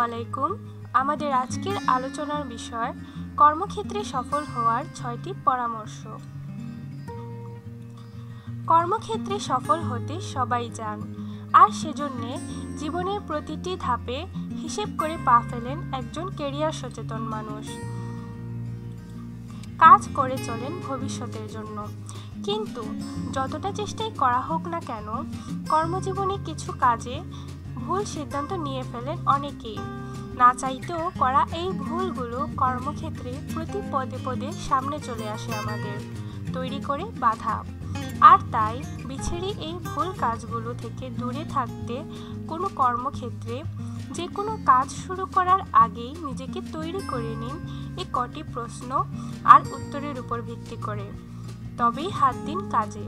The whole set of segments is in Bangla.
আলাইকুম। আমাদের আজকের আলোচনার বিষয় কর্মক্ষেত্রে সফল হওয়ার 6টি পরামর্শ। কর্মক্ষেত্রে সফল হতে সবাই চান, আর সেজন্য জীবনের প্রতিটি ধাপে হিসেব করে পা ফেলেন একজন ক্যারিয়ার সচেতন মানুষ। কাজ করে চলেন ভবিষ্যতের জন্য, কিন্তু যতটা চেষ্টাই করা হোক না কেন, কর্মজীবনে কিছু কাজে ভুল সিদ্ধান্ত নিয়ে ফেলেন অনেকেই। না চাইতেও করা এই ভুলগুলো কর্মক্ষেত্রে প্রতি পদে পদে সামনে চলে আসে আমাদের, তৈরি করে বাধা। আর তাই বিছেড়ি এই ভুল কাজগুলো থেকে দূরে থাকতে কোনো কর্মক্ষেত্রে যে কোনো কাজ শুরু করার আগেই নিজেকে তৈরি করে নিন এই কটি প্রশ্ন আর উত্তরের উপর ভিত্তি করে, তবেই হাত দিন কাজে।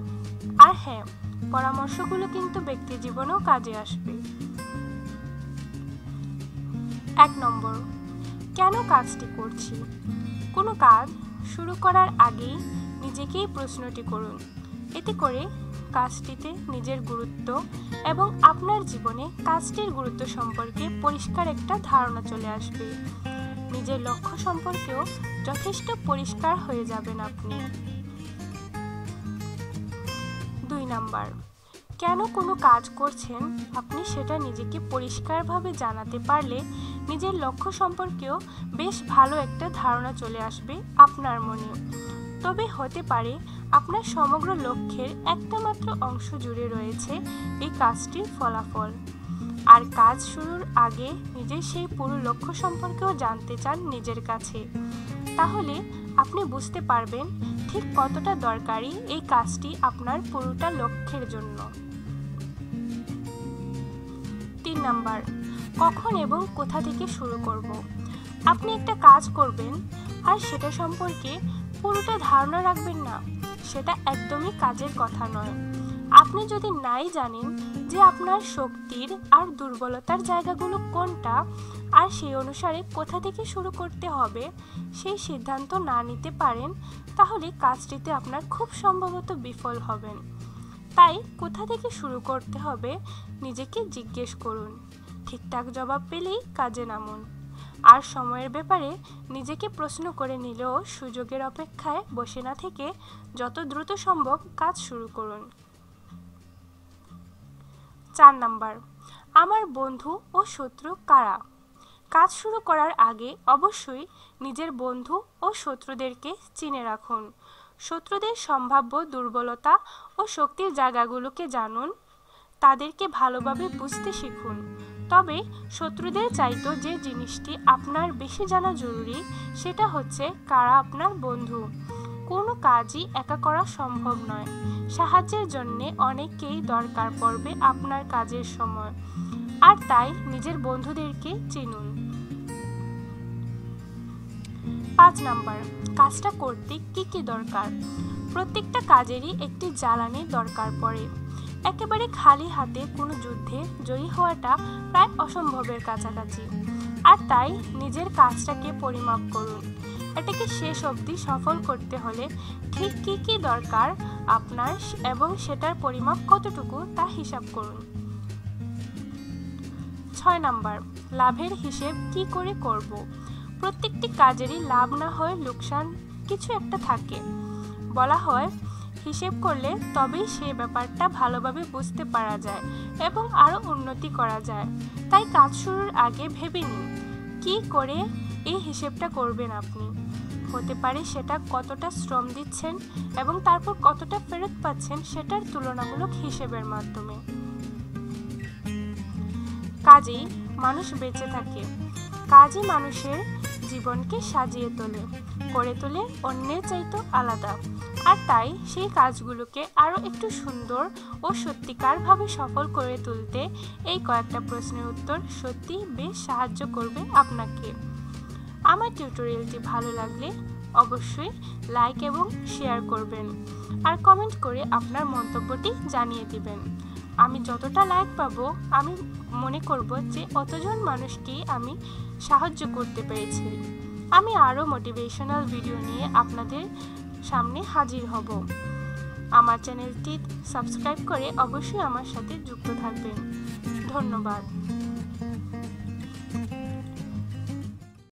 আর হ্যাঁ, পরামর্শগুলো কিন্তু ব্যক্তি জীবনেও কাজে আসবে। 1 নম্বর, কেন কাজটি করছি? কোনো কাজ শুরু করার আগেই নিজেকেই প্রশ্নটি করুন। এতে করে কাজটিতে নিজের গুরুত্ব এবং আপনার জীবনে কাজটির গুরুত্ব সম্পর্কে পরিষ্কার একটা ধারণা চলে আসবে। নিজের লক্ষ্য সম্পর্কেও যথেষ্ট পরিষ্কার হয়ে যাবেন আপনি। 2 নম্বর, কেন কোনো কাজ করছেন আপনি সেটা নিজেকে পরিষ্কারভাবে জানাতে পারলে নিজের লক্ষ্য সম্পর্কেও বেশ ভালো একটা ধারণা চলে আসবে আপনার মনে। তবে হতে পারে আপনার সমগ্র লক্ষ্যের একটা মাত্র অংশ জুড়ে রয়েছে এই কাজটির ফলাফল, আর কাজ শুরুর আগে নিজের সেই পুরো লক্ষ্য সম্পর্কেও জানতে চান নিজের কাছে। তাহলে আপনি বুঝতে পারবেন ঠিক কতটা দরকারি এই কাজটি আপনার পুরোটা লক্ষ্যের জন্য। 3 নম্বর, কখন এবং কোথা থেকে শুরু করব? আপনি একটা কাজ করবেন আর সেটা সম্পর্কে পুরোটা ধারণা রাখবেন না, সেটা একদমই কাজের কথা নয়। আপনি যদি নাই জানেন যে আপনার শক্তির আর দুর্বলতার জায়গাগুলো কোনটা, আর সেই অনুসারে কোথা থেকে শুরু করতে হবে সেই সিদ্ধান্ত না নিতে পারেন, তাহলে কাজটিতে আপনার খুব সম্ভবত বিফল হবেন। তাই কোথা থেকে শুরু করতে হবে নিজেকে জিজ্ঞেস করুন। ঠিকঠাক জবাব পেলেই কাজে নামুন। আর সময়ের ব্যাপারে নিজেকে প্রশ্ন করে নিলেও সুযোগের অপেক্ষায় বসে না থেকে যত দ্রুত সম্ভব কাজ শুরু করুন। 4 নম্বর, আমার বন্ধু ও শত্রু কারা? কাজ শুরু করার আগে অবশ্যই নিজের বন্ধু ও শত্রুদেরকে চিনে রাখুন। শত্রুদের সম্ভাব্য দুর্বলতা ও শক্তির জায়গাগুলোকে জানুন, তাদেরকে ভালোভাবে বুঝতে শিখুন। তবে শত্রুদের চাইতো যে জিনিসটি আপনার বেশি জানা জরুরি, সেটা হচ্ছে কারা আপনার বন্ধু। কোনো কাজই একা করা সম্ভব নয়। সাহায্যের জন্য অনেকেই দরকার পড়বে আপনার কাজের সময়, আর তাই নিজের বন্ধুদেরকে চিনুন। 5 নম্বর, কাজটা করতে কি কি দরকার? প্রত্যেকটা কাজেরই একটি জ্বালানি দরকার পড়ে। একেবারে খালি হাতে কোনো যুদ্ধে জয়ী হওয়াটা প্রায় অসম্ভবের কাছাকাছি, আর তাই নিজের কাজটাকে পরিমাপ করুন। এটাকে শেষ অবধি সফল করতে হলে ঠিক কি কি দরকার আপনার এবং সেটার পরিমাপ কতটুকু তা হিসাব করুন। 6 নম্বর, লাভের হিসেব কি করে করব? প্রত্যেকটি কাজেরই লাভ না হয় লোকসান কিছু একটা থাকে। বলা হয় হিসেব করলে তবেই সে ব্যাপারটা ভালোভাবে বুঝতে পারা যায় এবং আরও উন্নতি করা যায়। তাই কাজ শুরুর আগে ভেবে নিন কি করে এই হিসেবটা করবেন আপনি। হতে পারে সেটা কতটা শ্রম দিচ্ছেন এবং তারপর কতটা ফেরত পাচ্ছেন সেটার তুলনামূলক হিসেবের মাধ্যমে। কাজেই মানুষ বেঁচে থাকে, কাজই মানুষের জীবনকে সাজিয়ে তোলে, করে তোলে অন্যের চাইতে আলাদা। আর তাই সেই কাজগুলোকে আরও একটু সুন্দর ও সত্যিকারভাবে সফল করে তুলতে এই কয়েকটা প্রশ্নের উত্তর সত্যি বেশ সাহায্য করবে আপনাকে। আমার টিউটোরিয়ালটি ভালো লাগলে অবশ্যই লাইক এবং শেয়ার করবেন, আর কমেন্ট করে আপনার মন্তব্যটি জানিয়ে দিবেন। আমি যতটা লাইক পাবো আমি মনে করব যে অতজন মানুষকেই আমি সাহায্য করতে পেরেছি। আমি আরও মোটিভেশনাল ভিডিও নিয়ে আপনাদের সামনে হাজির হব। আমার চ্যানেলটি সাবস্ক্রাইব করে অবশ্যই আমার সাথে যুক্ত থাকবেন। ধন্যবাদ।